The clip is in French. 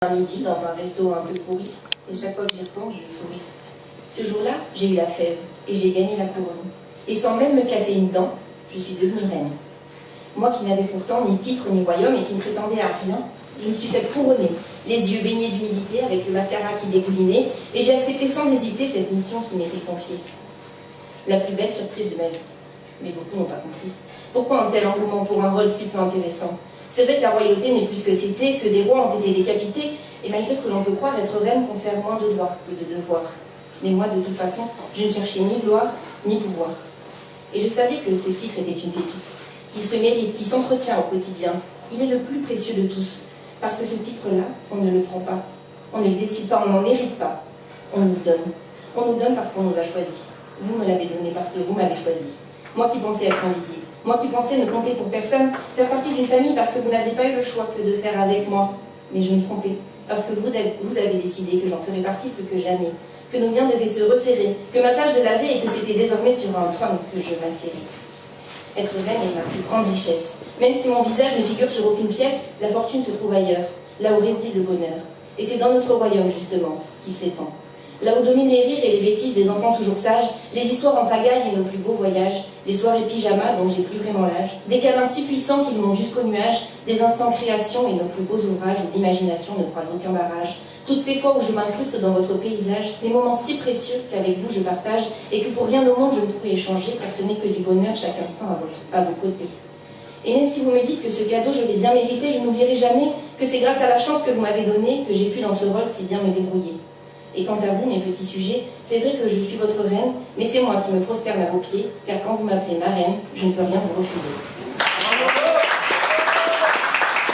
Un midi dans un resto un peu pourri, et chaque fois que j'y repense, je souris. Ce jour-là, j'ai eu la fève, et j'ai gagné la couronne. Et sans même me casser une dent, je suis devenue reine. Moi qui n'avais pourtant ni titre ni royaume et qui ne prétendais à rien, je me suis faite couronner, les yeux baignés d'humidité avec le mascara qui dégoulinait, et j'ai accepté sans hésiter cette mission qui m'était confiée. La plus belle surprise de ma vie. Mais beaucoup n'ont pas compris. Pourquoi un tel engouement pour un rôle si peu intéressant? C'est vrai que la royauté n'est plus ce que c'était, que des rois ont été décapités, et malgré ce que l'on peut croire, être reine confère moins de droits que de devoirs. Mais moi, de toute façon, je ne cherchais ni gloire, ni pouvoir. Et je savais que ce titre était une pépite, qui se mérite, qui s'entretient au quotidien. Il est le plus précieux de tous, parce que ce titre-là, on ne le prend pas. On ne le décide pas, on n'en hérite pas. On nous donne. On nous donne parce qu'on nous a choisis. Vous me l'avez donné parce que vous m'avez choisi. Moi qui pensais être invisible. Moi qui pensais ne compter pour personne, faire partie d'une famille parce que vous n'aviez pas eu le choix que de faire avec moi. Mais je me trompais, parce que vous avez décidé que j'en ferais partie plus que jamais, que nos liens devaient se resserrer, que ma tâche de laver et que c'était désormais sur un trône que je m'assiérais. Être reine est ma plus grande richesse. Même si mon visage ne figure sur aucune pièce, la fortune se trouve ailleurs, là où réside le bonheur. Et c'est dans notre royaume, justement, qu'il s'étend. Là où dominent les rires et les bêtises des enfants toujours sages, les histoires en pagaille et nos plus beaux voyages, les soirées pyjama dont j'ai plus vraiment l'âge, des câlins si puissants qu'ils montent jusqu'aux nuages, des instants création et nos plus beaux ouvrages où l'imagination ne croise aucun barrage. Toutes ces fois où je m'incruste dans votre paysage, ces moments si précieux qu'avec vous je partage et que pour rien au monde je ne pourrais échanger car ce n'est que du bonheur chaque instant à vos côtés. Et même si vous me dites que ce cadeau je l'ai bien mérité, je n'oublierai jamais que c'est grâce à la chance que vous m'avez donnée que j'ai pu dans ce rôle si bien me débrouiller. Et quant à vous, mes petits sujets, c'est vrai que je suis votre reine, mais c'est moi qui me prosterne à vos pieds, car quand vous m'appelez ma reine, je ne peux rien vous refuser.